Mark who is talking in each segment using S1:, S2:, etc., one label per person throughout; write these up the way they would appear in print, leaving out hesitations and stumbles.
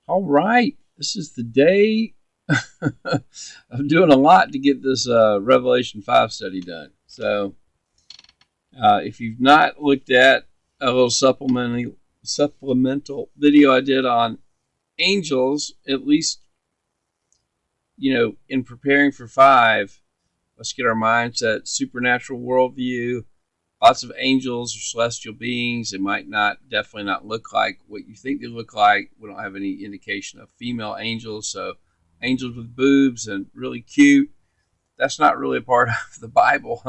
S1: All right. This is the day. I'm doing a lot to get this Revelation 5 study done. So if you've not looked at a little supplemental video I did on angels, at least, in preparing for 5, let's get our mindset, supernatural worldview, lots of angels or celestial beings. They might definitely not look like what you think they look like. We don't have any indication of female angels. So angels with boobs and really cute, that's not really a part of the Bible.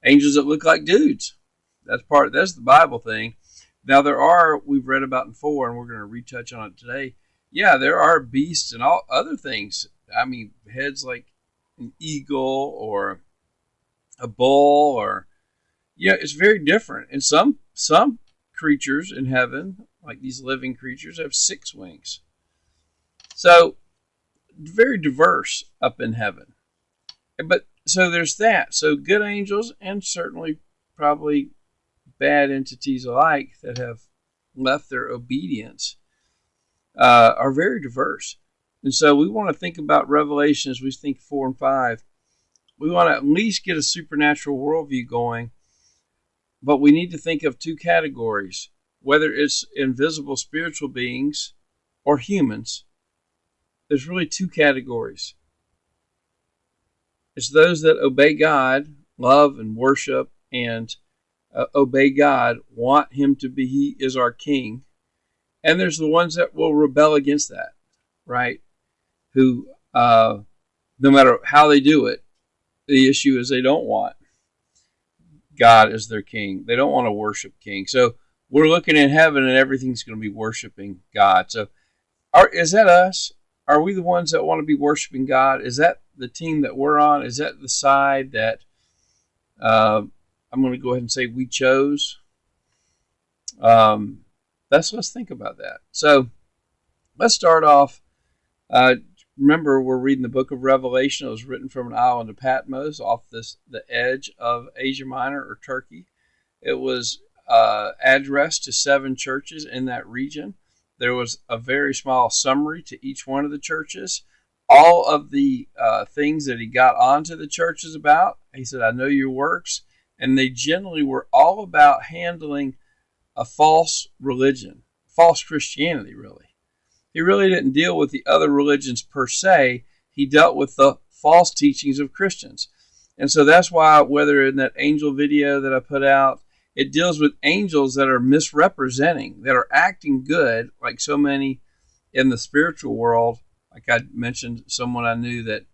S1: Angels that look like dudes, that's the Bible thing. Now we've read about in 4, and we're going to retouch on it today. Yeah, there are beasts and all other things. I mean, heads like an eagle or a bull, or it's very different. And some creatures in heaven, like these living creatures, have 6 wings. So very diverse up in heaven. But so there's that. So good angels and certainly probably bad entities alike that have left their obedience are very diverse. And so we want to think about Revelation as we think 4 and 5. We want to at least get a supernatural worldview going, but we need to think of 2 categories, whether it's invisible spiritual beings or humans. There's really 2 categories. It's those that obey God, love and worship, and obey God, want Him to be, He is our King. And there's the ones that will rebel against that, right? Who, no matter how they do it, the issue is they don't want God as their King. They don't want to worship King. So we're looking in heaven and everything's going to be worshiping God. So is that us? Are we the ones that want to be worshiping God? Is that the team that we're on? Is that the side that I'm going to go ahead and say we chose? Let's think about that. So let's start off. Remember, we're reading the book of Revelation. It was written from an island of Patmos off the edge of Asia Minor or Turkey. It was addressed to 7 churches in that region. There was a very small summary to each one of the churches. All of the things that he got onto the churches about, he said, I know your works. And they generally were all about handling a false religion, false Christianity, really. He really didn't deal with the other religions per se. He dealt with the false teachings of Christians. And so that's why, whether in that angel video that I put out, it deals with angels that are misrepresenting, that are acting good, like so many in the spiritual world. Like I mentioned, someone I knew that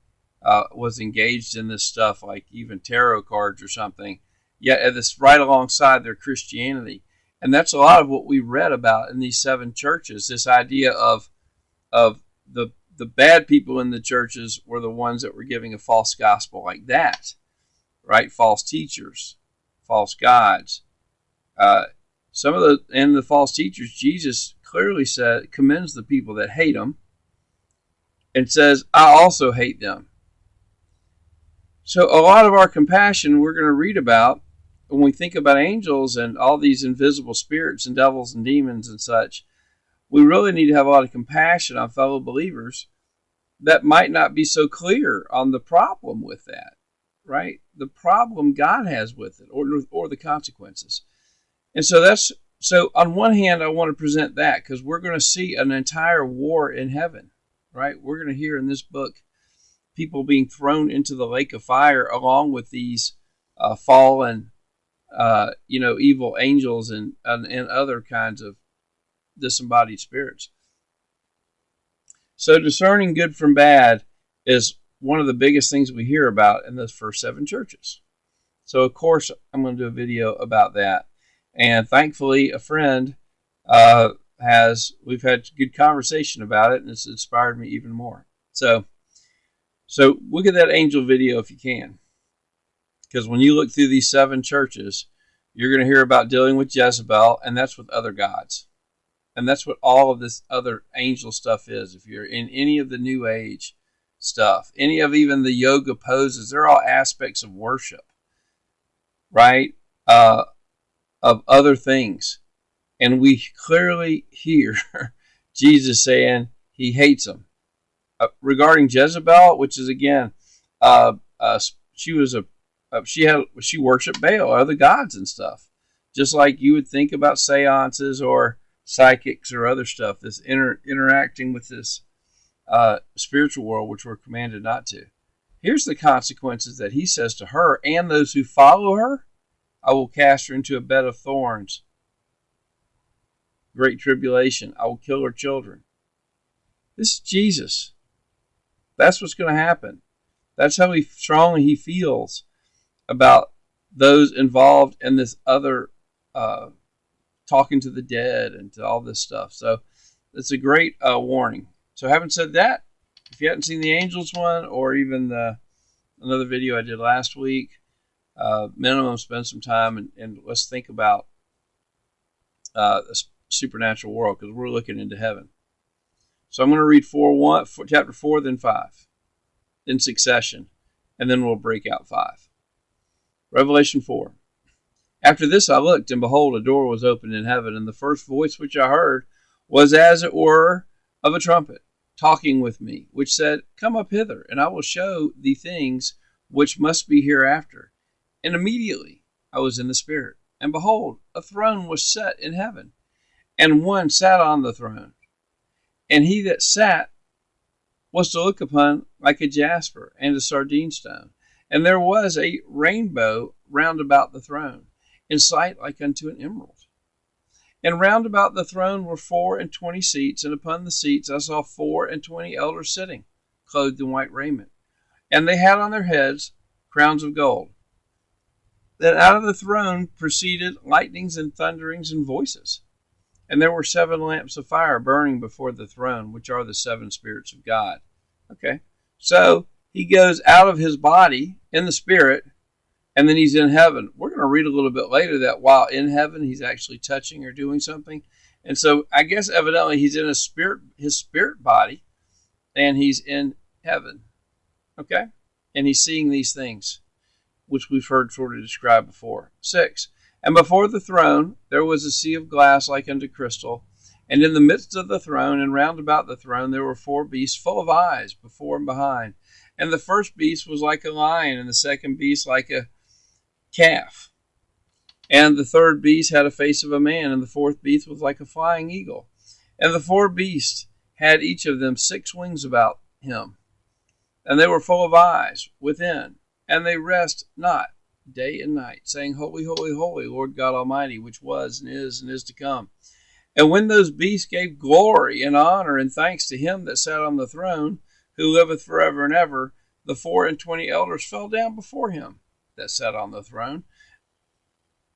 S1: was engaged in this stuff, like even tarot cards or something, yet this right alongside their Christianity. And that's a lot of what we read about in these 7 churches, this idea of the bad people in the churches were the ones that were giving a false gospel like that, right? False teachers, false gods. Some of the false teachers, Jesus clearly commends the people that hate them and says, I also hate them. So a lot of our compassion we're going to read about when we think about angels and all these invisible spirits and devils and demons and such. We really need to have a lot of compassion on fellow believers that might not be so clear on the problem with that, right? The problem God has with it, or the consequences. And so on one hand, I want to present that because we're going to see an entire war in heaven, right? We're going to hear in this book people being thrown into the lake of fire along with these fallen, evil angels and other kinds of disembodied spirits. So discerning good from bad is one of the biggest things we hear about in the first 7 churches. So of course I'm going to do a video about that. And thankfully a friend we've had good conversation about it, and it's inspired me even more. So look at that angel video if you can. Because when you look through these 7 churches, you're going to hear about dealing with Jezebel, and that's with other gods. And that's what all of this other angel stuff is. If you're in any of the New Age stuff, any of even the yoga poses, they're all aspects of worship, right? Of other things. And we clearly hear Jesus saying he hates them. Regarding Jezebel, which is again, she was she worshipped Baal, other gods and stuff, just like you would think about seances or psychics or other stuff. This interacting with this spiritual world, which we're commanded not to. Here's the consequences that he says to her and those who follow her. I will cast her into a bed of thorns, great tribulation. I will kill her children. This is Jesus. That's what's going to happen. That's how strongly he feels about those involved in this other talking to the dead and to all this stuff. So it's a great warning. So having said that, if you haven't seen the angels one or even another video I did last week, minimum spend some time and let's think about the supernatural world, because we're looking into heaven. So I'm going to read chapter 4, then 5 in succession, and then we'll break out 5. Revelation 4. After this I looked, and behold, a door was opened in heaven, and the first voice which I heard was as it were of a trumpet, talking with me, which said, Come up hither, and I will show thee things which must be hereafter. And immediately I was in the Spirit, and behold, a throne was set in heaven, and one sat on the throne. And he that sat was to look upon like a jasper and a sardine stone. And there was a rainbow round about the throne, in sight like unto an emerald. And round about the throne were 24 seats, and upon the seats I saw 24 elders sitting, clothed in white raiment. And they had on their heads crowns of gold. Then out of the throne proceeded lightnings and thunderings and voices. And there were 7 lamps of fire burning before the throne, which are the 7 spirits of God. Okay, so he goes out of his body in the spirit, and then he's in heaven. We're going to read a little bit later that while in heaven, he's actually touching or doing something. And so I guess evidently he's in his spirit body, and he's in heaven. Okay, and he's seeing these things, which we've heard sort of described before. 6. And before the throne there was a sea of glass like unto crystal, and in the midst of the throne and round about the throne there were 4 beasts full of eyes before and behind. And the first beast was like a lion, and the second beast like a calf. And the third beast had a face of a man, and the fourth beast was like a flying eagle. And the 4 beasts had each of them 6 wings about him, and they were full of eyes within, and they rest not day and night, saying, Holy, holy, holy, Lord God Almighty, which was and is to come. And when those beasts gave glory and honor and thanks to him that sat on the throne, who liveth forever and ever, the 24 elders fell down before him that sat on the throne,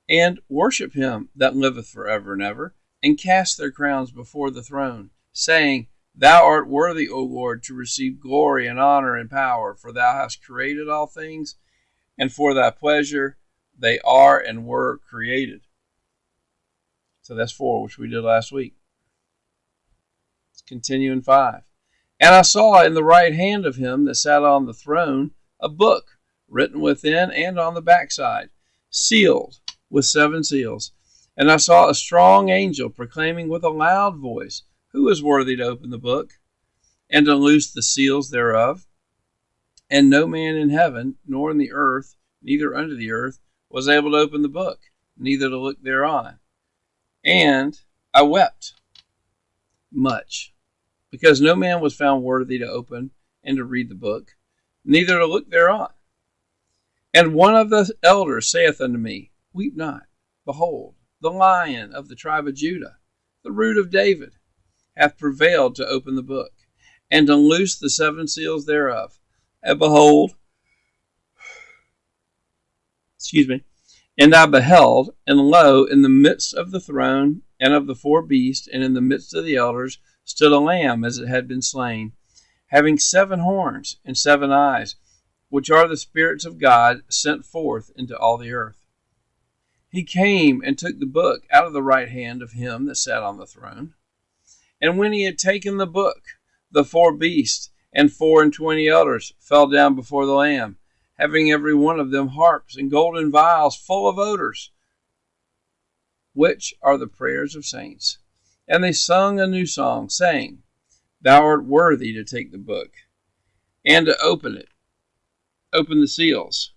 S1: and worship him that liveth forever and ever, and cast their crowns before the throne, saying, Thou art worthy, O Lord, to receive glory and honor and power, for thou hast created all things, and for thy pleasure they are and were created. So that's 4, which we did last week. Let's continue in 5. And I saw in the right hand of him that sat on the throne a book, written within and on the backside, sealed with 7 seals. And I saw a strong angel proclaiming with a loud voice, Who is worthy to open the book, and to loose the seals thereof? And no man in heaven, nor in the earth, neither under the earth, was able to open the book, neither to look thereon. And I wept much, because no man was found worthy to open and to read the book, neither to look thereon. And one of the elders saith unto me, Weep not. Behold, the Lion of the tribe of Judah, the Root of David, hath prevailed to open the book, and to loose the 7 seals thereof. And behold, and I beheld, and lo, in the midst of the throne and of the 4 beasts, and in the midst of the elders, stood a lamb as it had been slain, having 7 horns and 7 eyes, which are the spirits of God sent forth into all the earth. He came and took the book out of the right hand of him that sat on the throne. And when he had taken the book, the 4 beasts and 24 elders fell down before the Lamb, having every one of them harps and golden vials full of odors, which are the prayers of saints. And they sung a new song, saying, Thou art worthy to take the book, and to open it, open the seals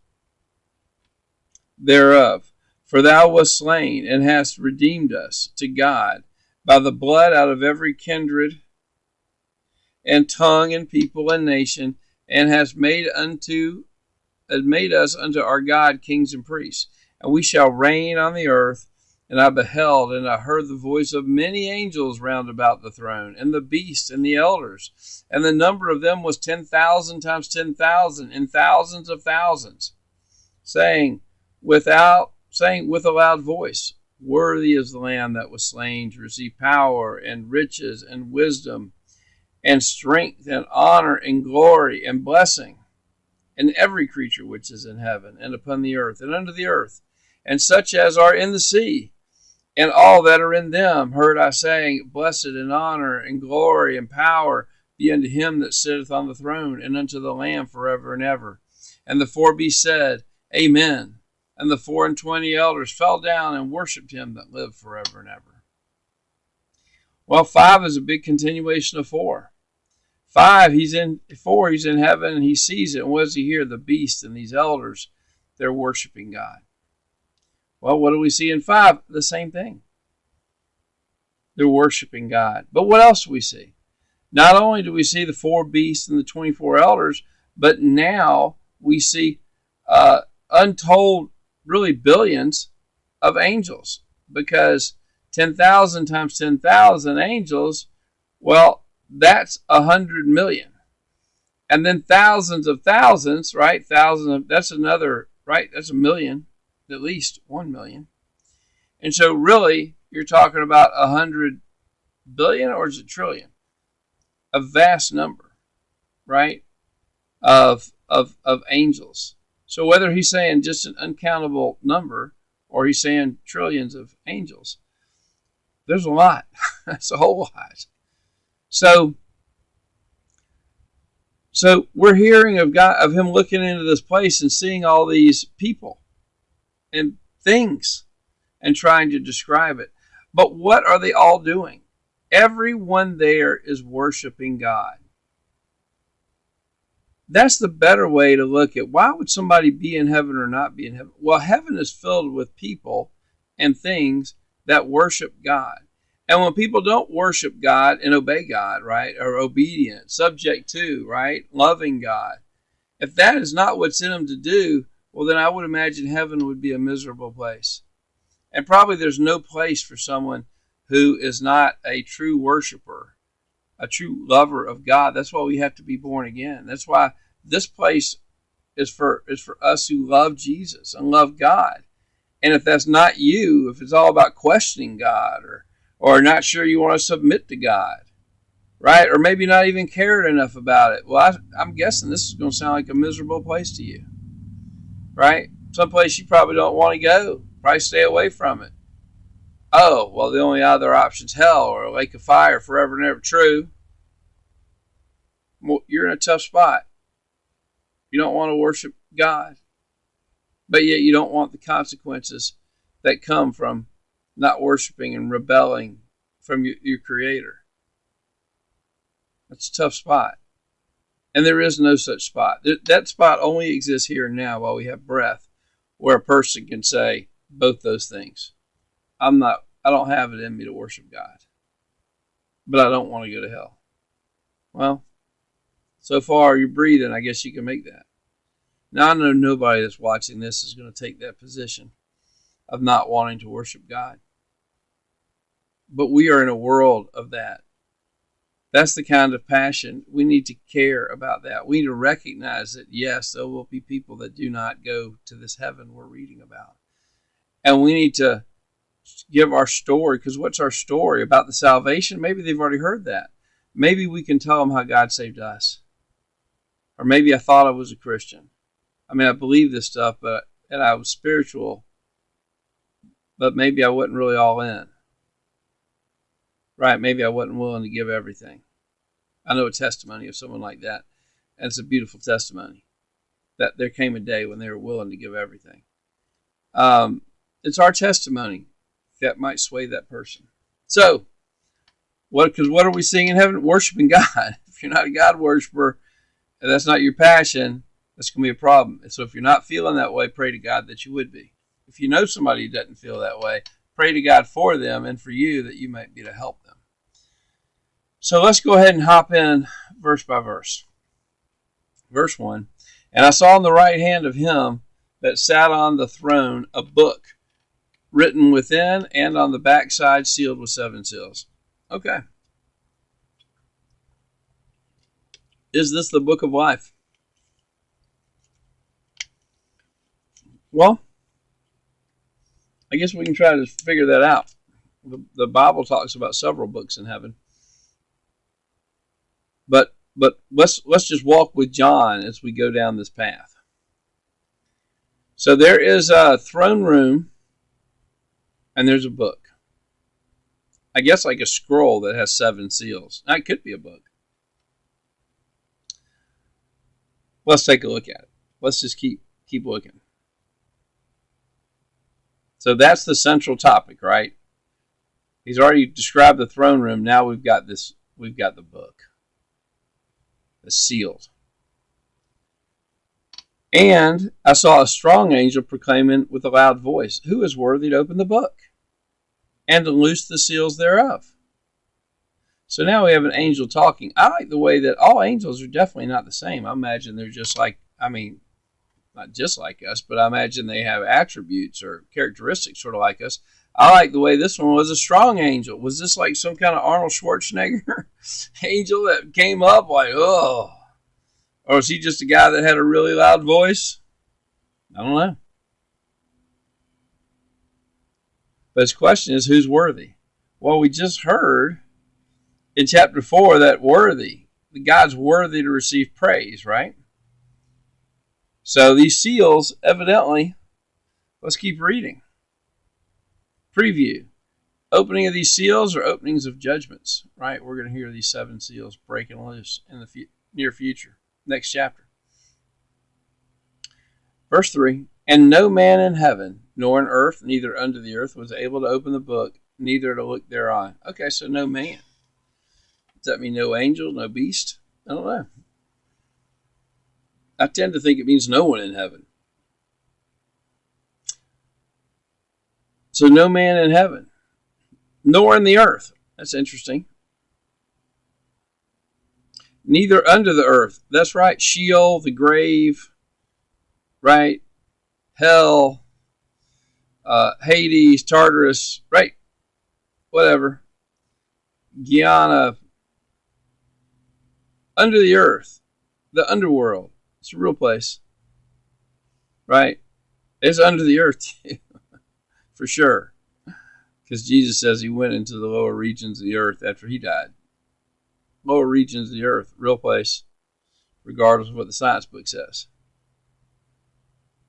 S1: thereof. For thou wast slain, and hast redeemed us to God by the blood out of every kindred and tongue and people and nation, and hast made us unto our God kings and priests. And we shall reign on the earth. And I beheld, and I heard the voice of many angels round about the throne, and the beast, and the elders. And the number of them was 10,000 times 10,000, and thousands of thousands, saying with a loud voice, Worthy is the Lamb that was slain to receive power, and riches, and wisdom, and strength, and honor, and glory, and blessing, and every creature which is in heaven, and upon the earth, and under the earth, and such as are in the sea, and all that are in them, heard I saying, Blessed and honor, and glory, and power be unto him that sitteth on the throne, and unto the Lamb forever and ever. And the four beasts said, Amen. And the 24 elders fell down and worshipped him that lived forever and ever. Well, 5 is a big continuation of 4. 4, he's in heaven, and he sees it. And what does he hear? The beast and these elders, they're worshiping God. Well, what do we see in 5? The same thing. They're worshiping God. But what else do we see? Not only do we see the 4 beasts and the 24 elders, but now we see untold, really billions of angels. Because 10,000 times 10,000 angels, well, that's 100 million. And then thousands of thousands, right? That's another, right? That's a million. At least 1 million. And so really, you're talking about 100 billion, or is it trillion? A vast number, right, of angels. So whether he's saying just an uncountable number, or he's saying trillions of angels, there's a lot. That's a whole lot. So we're hearing of God, of him looking into this place and seeing all these people and things and trying to describe it. But what are they all doing? Everyone there is worshiping God. That's the better way to look at why would somebody be in heaven or not be in heaven? Well, heaven is filled with people and things that worship God. And when people don't worship God and obey God, right, or obedient, subject to, right, loving God, if that is not what's in them to do, well, then I would imagine heaven would be a miserable place. And probably there's no place for someone who is not a true worshiper, a true lover of God. That's why we have to be born again. That's why this place is for us who love Jesus and love God. And if that's not you, if it's all about questioning God or not sure you want to submit to God, right? Or maybe not even cared enough about it. Well, I'm guessing this is going to sound like a miserable place to you. Right? Someplace you probably don't want to go. Probably stay away from it. Oh, well, the only other option's hell or a lake of fire forever and ever. True. Well, you're in a tough spot. You don't want to worship God. But yet you don't want the consequences that come from not worshiping and rebelling from your Creator. That's a tough spot. And there is no such spot. That spot only exists here and now while we have breath, where a person can say both those things. I don't have it in me to worship God, but I don't want to go to hell. Well, so far you're breathing, I guess you can make that. Now, I know nobody that's watching this is going to take that position of not wanting to worship God. But we are in a world of that. That's the kind of passion. We need to care about that. We need to recognize that, yes, there will be people that do not go to this heaven we're reading about. And we need to give our story, because what's our story? About the salvation? Maybe they've already heard that. Maybe we can tell them how God saved us. Or maybe I thought I was a Christian. I mean, I believe this stuff, and I was spiritual, but maybe I wasn't really all in. Right, maybe I wasn't willing to give everything. I know a testimony of someone like that, and it's a beautiful testimony that there came a day when they were willing to give everything. It's our testimony that might sway that person. So, Because what are we seeing in heaven? Worshiping God. If you're not a God worshiper, and that's not your passion, that's going to be a problem. And so if you're not feeling that way, pray to God that you would be. If you know somebody who doesn't feel that way, pray to God for them and for you that you might be to help them. So let's go ahead and hop in verse by verse. Verse 1, and I saw on the right hand of him that sat on the throne a book written within and on the backside sealed with 7 seals. Okay. Is this the book of life? Well, I guess we can try to figure that out. The Bible talks about several books in heaven. But let's just walk with John as we go down this path. So there is a throne room, and there's a book. I guess like a scroll that has 7 seals. Now, it could be a book. Let's take a look at it. Let's just keep looking. So that's the central topic, right? He's already described the throne room. Now we've got this. We've got the book. It's sealed. And I saw a strong angel proclaiming with a loud voice, "Who is worthy to open the book and to loose the seals thereof?" So now we have an angel talking. I like the way that all angels are definitely not the same. I imagine they're just like, not just like us, but I imagine they have attributes or characteristics sort of like us. I like the way this one was a strong angel. Was this like some kind of Arnold Schwarzenegger angel that came up like, oh? Or was he just a guy that had a really loud voice? I don't know. But his question is, who's worthy? Well, we just heard in chapter 4 that the God's worthy to receive praise, right? So these seals, evidently, let's keep reading. Preview. Opening of these seals or openings of judgments, right? We're going to hear these 7 seals breaking loose in the near future. Next chapter. Verse 3, and no man in heaven, nor in earth, neither under the earth, was able to open the book, neither to look thereon. Okay, so no man. Does that mean no angel, no beast? I don't know. I tend to think it means no one in heaven. So no man in heaven, nor in the earth. That's interesting. Neither under the earth. That's right. Sheol, the grave, right? Hell, Hades, Tartarus, right? Whatever. Guyana. Under the earth. The underworld. It's a real place. Right? It's under the earth too. For sure. Because Jesus says he went into the lower regions of the earth after he died. Lower regions of the earth, real place, regardless of what the science book says.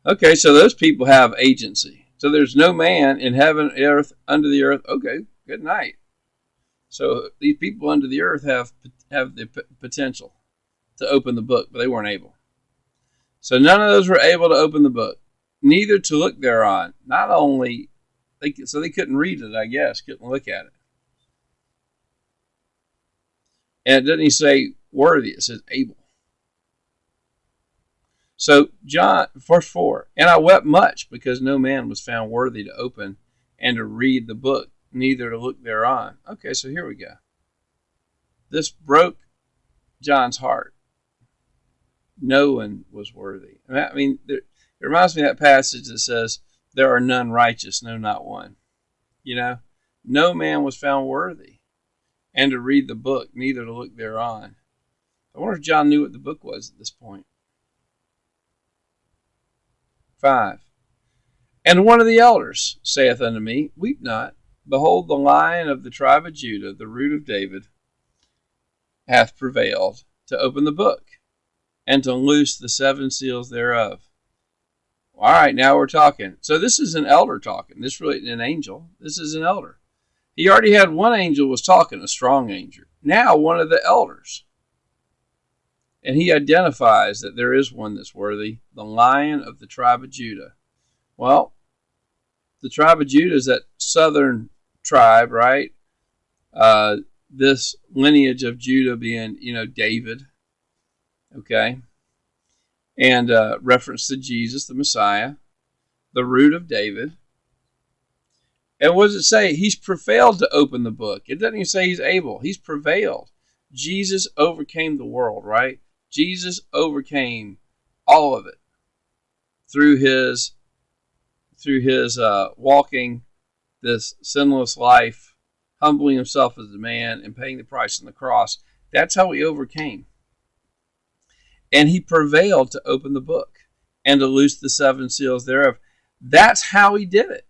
S1: Okay, so those people have agency. So there's no man in heaven, earth, under the earth. Okay, good night. So these people under the earth have the potential to open the book, but they weren't able. So none of those were able to open the book, neither to look thereon. Not only, so they couldn't read it, I guess, couldn't look at it. And it doesn't say worthy, it says able. So John, verse 4, and I wept much because no man was found worthy to open and to read the book, neither to look thereon. Okay, so here we go. This broke John's heart. No one was worthy. I mean, it reminds me of that passage that says, there are none righteous, no, not one. You know, no man was found worthy and to read the book, neither to look thereon. I wonder if John knew what the book was at this point. 5. And one of the elders saith unto me, weep not. Behold, the Lion of the tribe of Judah, the root of David, hath prevailed to open the book and to loose the 7 seals thereof. All right, now we're talking. So this is an elder talking. This really isn't an angel. This is an elder. He already had one angel was talking, a strong angel. Now one of the elders. And he identifies that there is one that's worthy, the Lion of the tribe of Judah. Well, the tribe of Judah is that southern tribe, right? this lineage of Judah being, David, okay, and reference to Jesus, the Messiah, the root of David. And what does it say? He's prevailed to open the book. It doesn't even say he's able. He's prevailed. Jesus overcame the world, right? Jesus overcame all of it through his walking this sinless life, humbling himself as a man and paying the price on the cross. That's how he overcame. And he prevailed to open the book and to loose the 7 seals thereof. That's how he did it.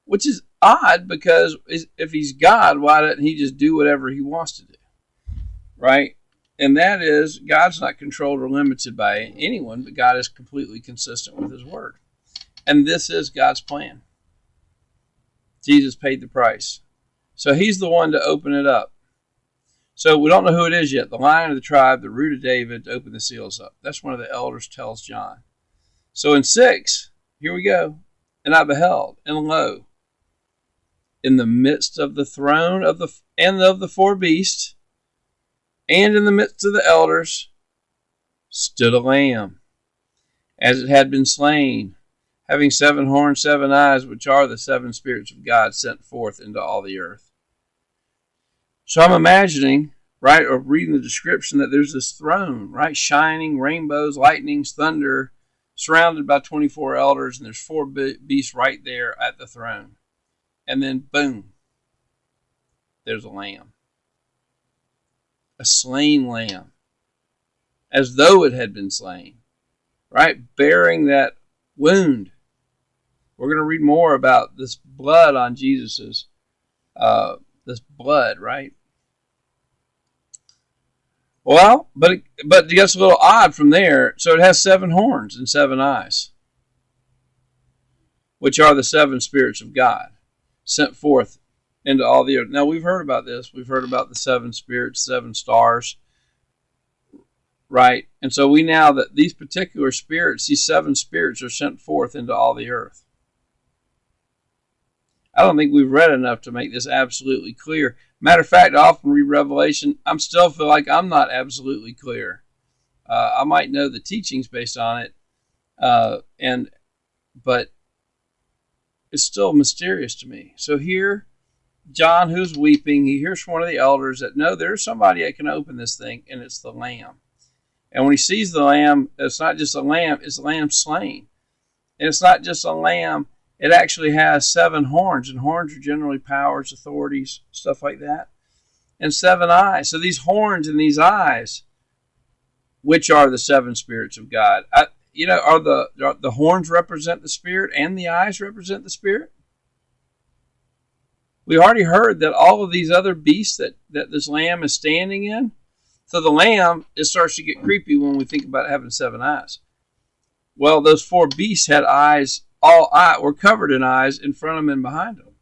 S1: Which is odd, because if he's God, why doesn't he just do whatever he wants to do? Right? And that is, God's not controlled or limited by anyone, but God is completely consistent with his word. And this is God's plan. Jesus paid the price. So he's the one to open it up. So we don't know who it is yet. The Lion of the tribe, the root of David, to open the seals up. That's one of the elders tells John. So in 6, here we go. And I beheld, and lo, in the midst of the throne of the 4 beasts, and in the midst of the elders, stood a lamb, as it had been slain, having 7 horns, 7 eyes, which are the 7 spirits of God sent forth into all the earth. So I'm imagining, right, or reading the description, that there's this throne, right, shining, rainbows, lightnings, thunder, surrounded by 24 elders, and there's 4 beasts right there at the throne. And then, boom, there's a lamb. A slain lamb. As though it had been slain. Right? Bearing that wound. We're going to read more about this blood on Jesus's, this blood, right? Well, but it gets a little odd from there. So it has 7 horns and 7 eyes, which are the 7 spirits of God, sent forth into all the earth. Now, we've heard about this. We've heard about the 7 spirits, 7 stars, right? And so we now that these particular spirits, these 7 spirits, are sent forth into all the earth. I don't think we've read enough to make this absolutely clear. Matter of fact, I often read Revelation. I still feel like I'm not absolutely clear. I might know the teachings based on it, but it's still mysterious to me. So here, John, who's weeping, he hears from one of the elders that, no, there's somebody that can open this thing, and it's the Lamb. And when he sees the Lamb, it's not just a lamb, it's a lamb slain. And it's not just a lamb, it actually has 7 horns, and horns are generally powers, authorities, stuff like that. And 7 eyes. So these horns and these eyes, which are the 7 spirits of God. Are the horns represent the Spirit and the eyes represent the Spirit? We already heard that all of these other beasts that this lamb is standing in. So the lamb, it starts to get creepy when we think about having 7 eyes. Well, those 4 beasts had eyes, were covered in eyes in front of them and behind them.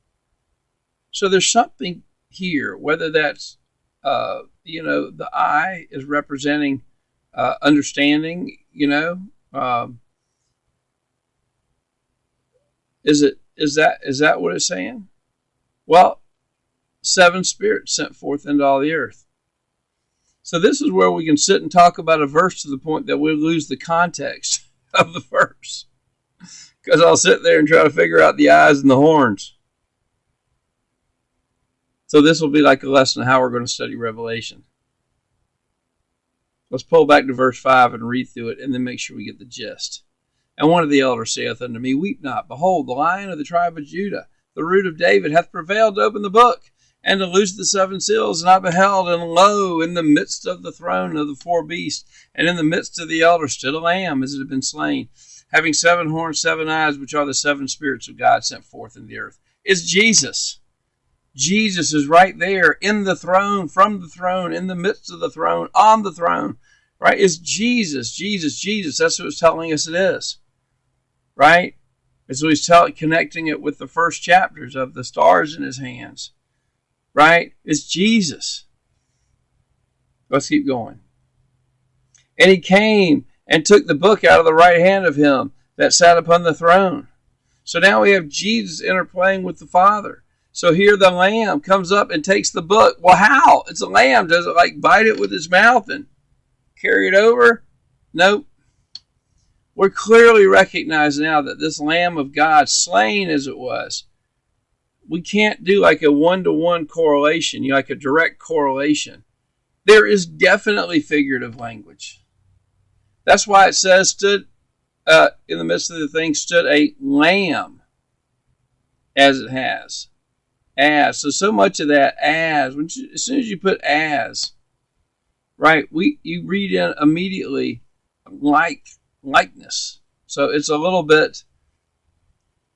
S1: So there's something here, whether that's, the eye is representing understanding, is that what it's saying? Well, 7 spirits sent forth into all the earth. So this is where we can sit and talk about a verse to the point that we'll lose the context of the verse. Because I'll sit there and try to figure out the eyes and the horns. So this will be like a lesson on how we're going to study Revelation. Let's pull back to verse 5 and read through it, and then make sure we get the gist. And one of the elders saith unto me, Weep not. Behold, the Lion of the tribe of Judah, the root of David, hath prevailed to open the book, and to loose the 7 seals. And I beheld, and lo, in the midst of the throne of the 4 beasts, and in the midst of the elders stood a lamb, as it had been slain, having 7 horns, 7 eyes, which are the 7 spirits of God sent forth in the earth. It's Jesus. Jesus is right there in the throne, from the throne, in the midst of the throne, on the throne. Right? It's Jesus, Jesus, Jesus. That's what it's telling us it is. Right? And so he's connecting it with the first chapters of the stars in his hands. Right? It's Jesus. Let's keep going. And he came and took the book out of the right hand of him that sat upon the throne. So now we have Jesus interplaying with the Father. So here the lamb comes up and takes the book. Well, how? It's a lamb. Does it like bite it with its mouth and carry it over? Nope. We're clearly recognizing now that this Lamb of God, slain as it was, we can't do like a one-to-one correlation, like a direct correlation. There is definitely figurative language. That's why it says stood in the midst of the thing stood a lamb, as it has. As. So much of that as soon as you put as, right, you read in immediately likeness. So it's a little bit,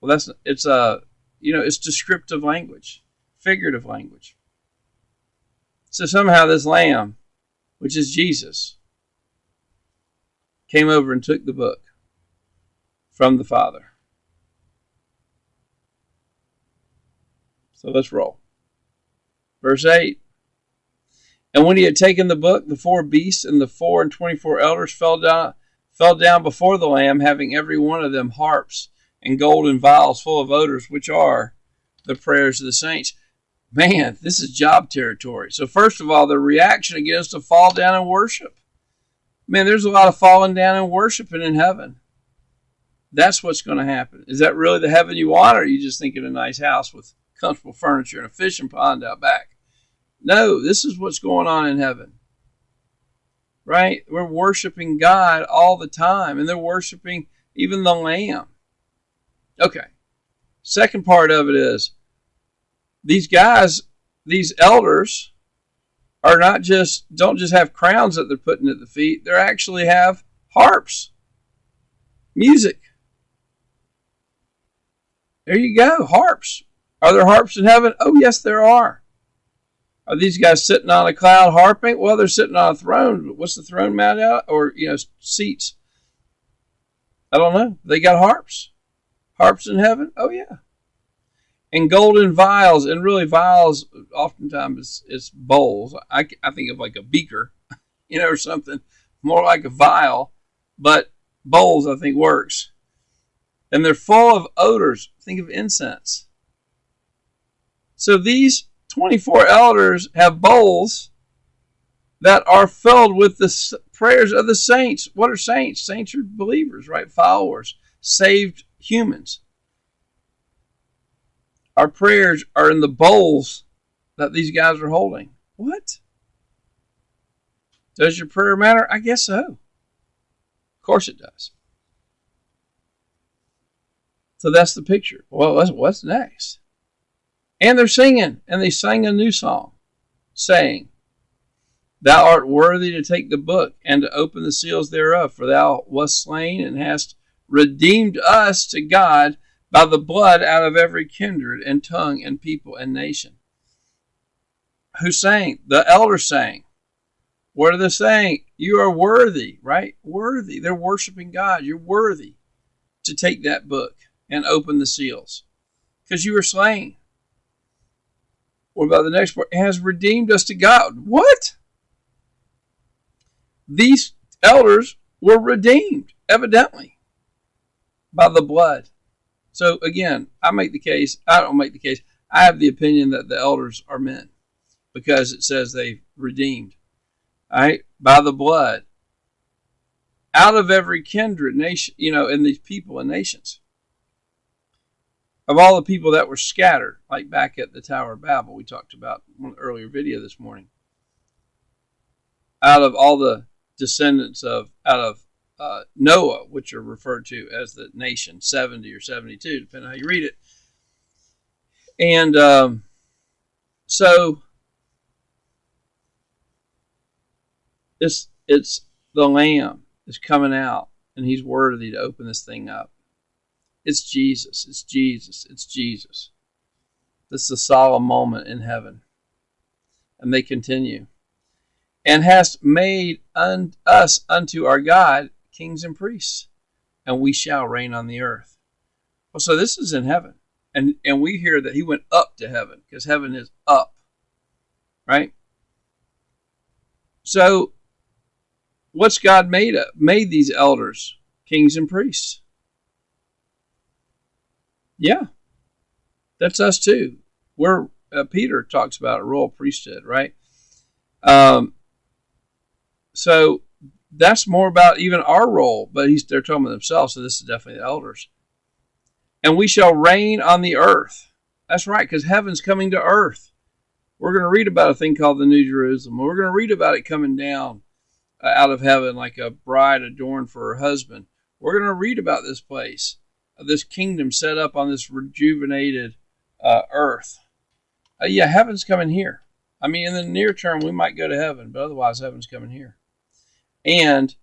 S1: well, it's descriptive language, figurative language. So somehow this lamb, which is Jesus, came over and took the book from the Father. So let's roll. Verse 8. And when he had taken the book, the 4 beasts and the 24 elders fell down before the Lamb, having every one of them harps and golden vials full of odors, which are the prayers of the saints. Man, this is job territory. So first of all, the reaction again is to fall down and worship. Man, there's a lot of falling down and worshiping in heaven. That's what's going to happen. Is that really the heaven you want, or are you just thinking a nice house with comfortable furniture and a fishing pond out back? No, this is what's going on in heaven. Right? We're worshiping God all the time, and they're worshiping even the Lamb. Okay. Second part of it is, these guys, these elders, don't just have crowns that they're putting at the feet. They actually have harps. Music. There you go, harps. Are there harps in heaven? Oh, yes, there are. Are these guys sitting on a cloud harping? Well, they're sitting on a throne. What's the throne made out? Or, seats. I don't know. They got harps. Harps in heaven? Oh, yeah. And golden vials. And really, vials, oftentimes, it's bowls. I think of like a beaker, or something. More like a vial. But bowls, I think, works. And they're full of odors. Think of incense. So these 24 elders have bowls that are filled with the prayers of the saints. What are saints? Saints are believers, right? Followers, saved humans. Our prayers are in the bowls that these guys are holding. What? Does your prayer matter? I guess so. Of course it does. So that's the picture. Well, what's next? And they're singing, and they sang a new song, saying, Thou art worthy to take the book and to open the seals thereof, for thou wast slain and hast redeemed us to God by the blood out of every kindred and tongue and people and nation. Who sang? The elders sang. What are they saying? You are worthy, right? Worthy. They're worshiping God. You're worthy to take that book and open the seals because you were slain. What about the next part? It has redeemed us to God. What? These elders were redeemed, evidently, by the blood. So again, I don't make the case. I have the opinion that the elders are men because it says they redeemed. All right? By the blood. Out of every kindred nation, and these people and nations. Of all the people that were scattered, like back at the Tower of Babel, we talked about in an earlier video this morning. Out of all the descendants out of Noah, which are referred to as the nation, 70 or 72, depending on how you read it. And so it's the Lamb is coming out, and he's worthy to open this thing up. It's Jesus. It's Jesus. It's Jesus. This is a solemn moment in heaven. And they continue. And hast made us unto our God kings and priests, and we shall reign on the earth. Well, so this is in heaven. And we hear that he went up to heaven, because heaven is up. Right? So, what's God made of? Made these elders kings and priests. Yeah, that's us too. we're Peter talks about a royal priesthood, right? Um, so that's more about even our role, but they're talking about themselves, so this is definitely the elders. And we shall reign on the earth. That's right, because heaven's coming to earth. We're going to read about a thing called the New Jerusalem. We're going to read about it coming down out of heaven like a bride adorned for her husband. We're going to read about this place, this kingdom set up on this rejuvenated earth. Yeah, heaven's coming here. I mean, in the near term, we might go to heaven, but otherwise, heaven's coming here. And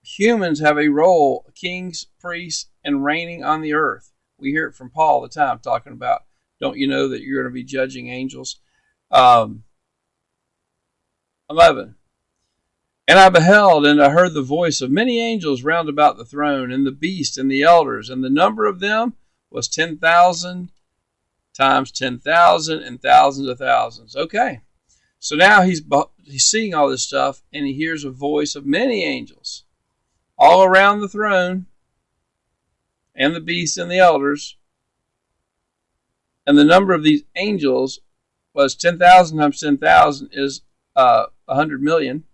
S1: humans have a role, kings, priests, and reigning on the earth. We hear it from Paul all the time, talking about, don't you know that you're going to be judging angels? 11. And I beheld, and I heard the voice of many angels round about the throne, and the beast, and the elders, and the number of them was 10,000 times 10,000 and thousands of thousands. Okay, so now he's seeing all this stuff, and he hears a voice of many angels all around the throne, and the beast and the elders, and the number of these angels was 10,000 times 10,000 is 100 million.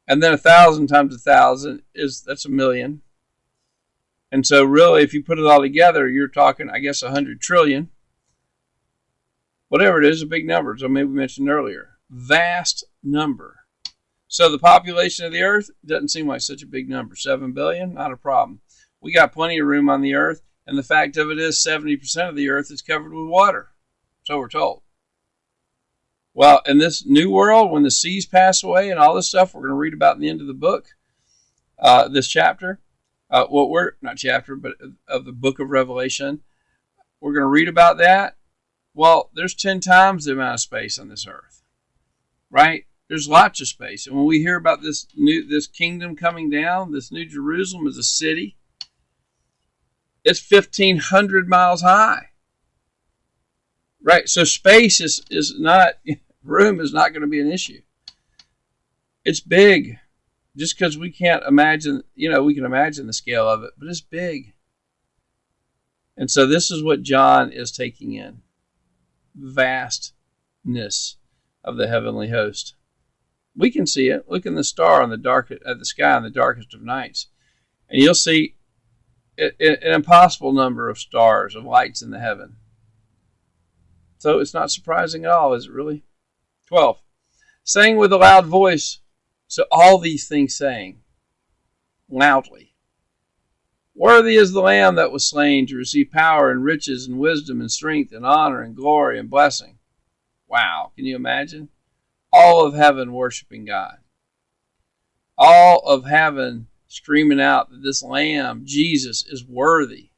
S1: And then 1,000 times 1,000 that's 1,000,000. And so really, if you put it all together, you're talking, I guess, 100 trillion. Whatever it is, a big number. So maybe we mentioned earlier. Vast number. So the population of the earth doesn't seem like such a big number. 7 billion, not a problem. We got plenty of room on the earth. And the fact of it is 70% of the earth is covered with water. So we're told. Well, in this new world, when the seas pass away and all this stuff we're going to read about in the end of the book, this chapter, not chapter, but of the book of Revelation, we're going to read about that. Well, there's 10 times the amount of space on this earth, right? There's lots of space. And when we hear about this kingdom coming down, this New Jerusalem is a city. It's 1,500 miles high. Right, so space is not, room is not going to be an issue. It's big. Just because we can't imagine, we can imagine the scale of it, but it's big. And so this is what John is taking in. Vastness of the heavenly host. We can see it. Look in the star at the sky on the darkest of nights. And you'll see an impossible number of stars, of lights in the heaven. So it's not surprising at all, is it really? 12. Saying with a loud voice, so all these things saying loudly, worthy is the Lamb that was slain to receive power and riches and wisdom and strength and honor and glory and blessing. Wow, can you imagine? All of heaven worshiping God. All of heaven screaming out that this Lamb, Jesus, is worthy.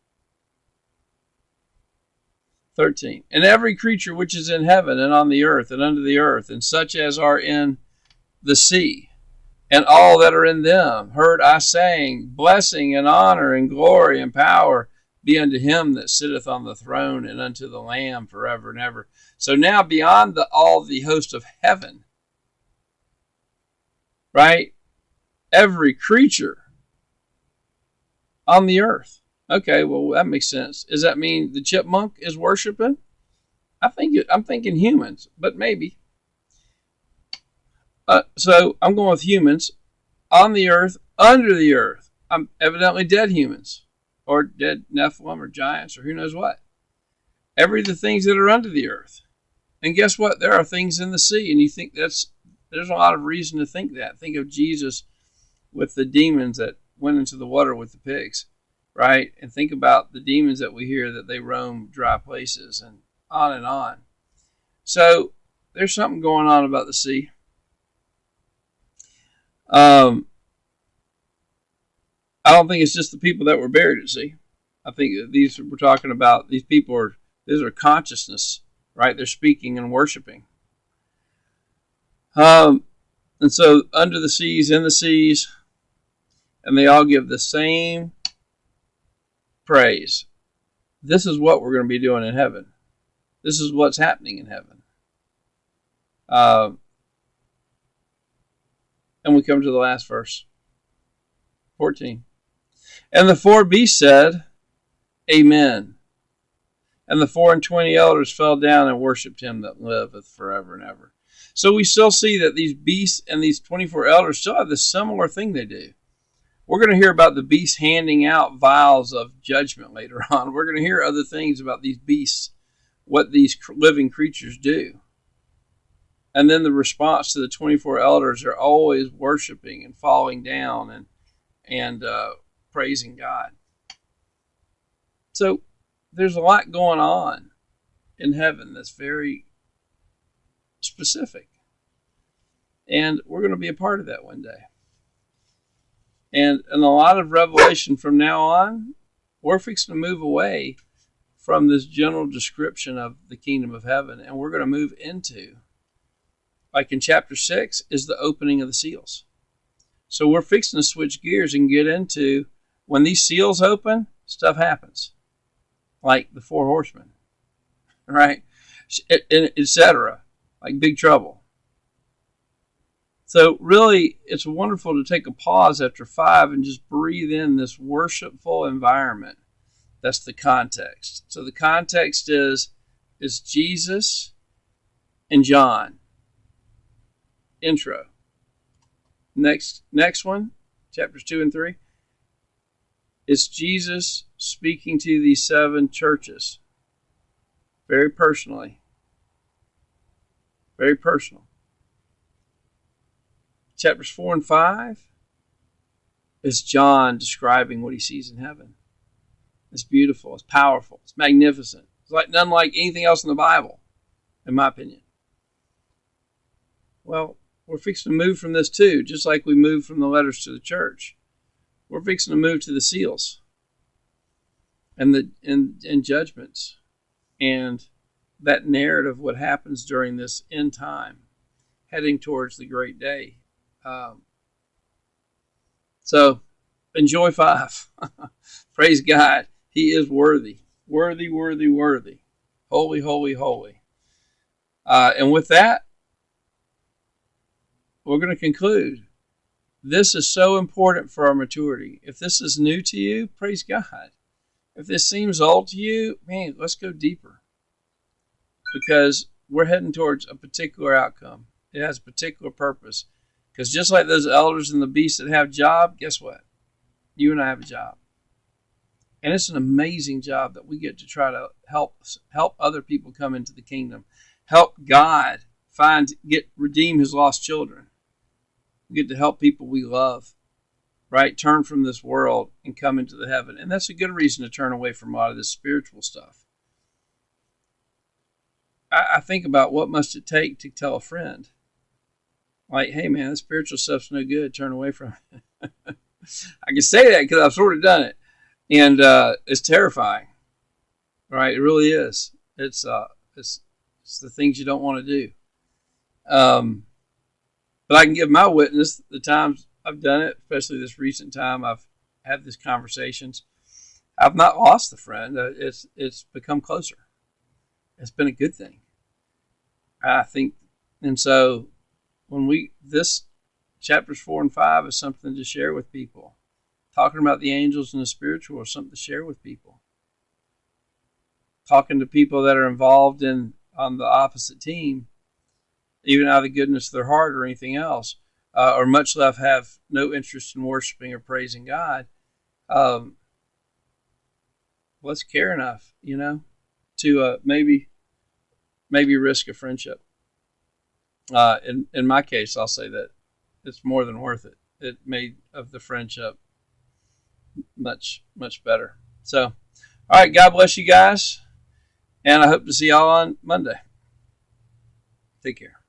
S1: 13. And every creature which is in heaven and on the earth and under the earth, and such as are in the sea, and all that are in them, heard I saying, blessing and honor and glory and power be unto him that sitteth on the throne and unto the Lamb forever and ever. So now beyond all the host of heaven, right? Every creature on the earth. Okay, well, that makes sense. Does that mean the chipmunk is worshiping? I'm thinking humans, but maybe. So I'm going with humans on the earth, under the earth. I'm evidently dead humans, or dead Nephilim, or giants, or who knows what. The things that are under the earth. And guess what? There are things in the sea, and you think there's a lot of reason to think that. Think of Jesus with the demons that went into the water with the pigs. Right? And think about the demons that we hear that they roam dry places and on and on. So there's something going on about the sea. I don't think it's just the people that were buried at sea. I think we're talking about these people these are consciousness, right? They're speaking and worshiping. And so under the seas, in the seas, and they all give the same praise. This is what we're going to be doing in heaven. This is what's happening in heaven. And we come to the last verse. 14. And the four beasts said, Amen. And the 24 elders fell down and worshipped him that liveth forever and ever. So we still see that these beasts and these 24 elders still have this similar thing they do. We're going to hear about the beasts handing out vials of judgment later on. We're going to hear other things about these beasts, what these living creatures do. And then the response to the 24 elders are always worshiping and falling down and praising God. So there's a lot going on in heaven that's very specific. And we're going to be a part of that one day. And in a lot of revelation from now on, we're fixing to move away from this general description of the kingdom of heaven. And we're going to move into, like in chapter 6, is the opening of the seals. So we're fixing to switch gears and get into, when these seals open, stuff happens. Like the 4 horsemen, right? Etc. Like big trouble. So really, it's wonderful to take a pause after 5 and just breathe in this worshipful environment. That's the context. So the context is Jesus and John. Intro. Next one, chapters 2 and 3. It's Jesus speaking to these 7 churches. Very personally. Very personal. Chapters 4 and 5 is John describing what he sees in heaven. It's beautiful. It's powerful. It's magnificent. It's like none like anything else in the Bible, in my opinion. Well, we're fixing to move from this too, just like we moved from the letters to the church. We're fixing to move to the seals and the judgments and that narrative, what happens during this end time, heading towards the great day. So enjoy 5. Praise God. He is worthy. Worthy, worthy, worthy. Holy, holy, holy. And with that, we're going to conclude. This is so important for our maturity. If this is new to you, praise God. If this seems old to you, man, let's go deeper. Because we're heading towards a particular outcome. It has a particular purpose. Because just like those elders and the beasts that have a job, guess what? You and I have a job. And it's an amazing job that we get to try to help other people come into the kingdom. Help God redeem his lost children. We get to help people we love, right? Turn from this world and come into the heaven. And that's a good reason to turn away from a lot of this spiritual stuff. I think about what must it take to tell a friend, like, hey man, this spiritual stuff's no good, turn away from it. I can say that because I've sort of done it. And it's terrifying, right? It really is. It's the things you don't want to do. But I can give my witness the times I've done it, especially this recent time I've had these conversations. I've not lost the friend. It's become closer. It's been a good thing, I think. And so this chapters 4 and 5 is something to share with people. Talking about the angels and the spiritual is something to share with people. Talking to people that are involved on the opposite team, even out of the goodness of their heart or anything else, or much less have no interest in worshiping or praising God. Let's care enough, to maybe risk a friendship. In my case, I'll say that it's more than worth it. It made of the friendship much, much better. So, all right, God bless you guys, and I hope to see y'all on Monday. Take care.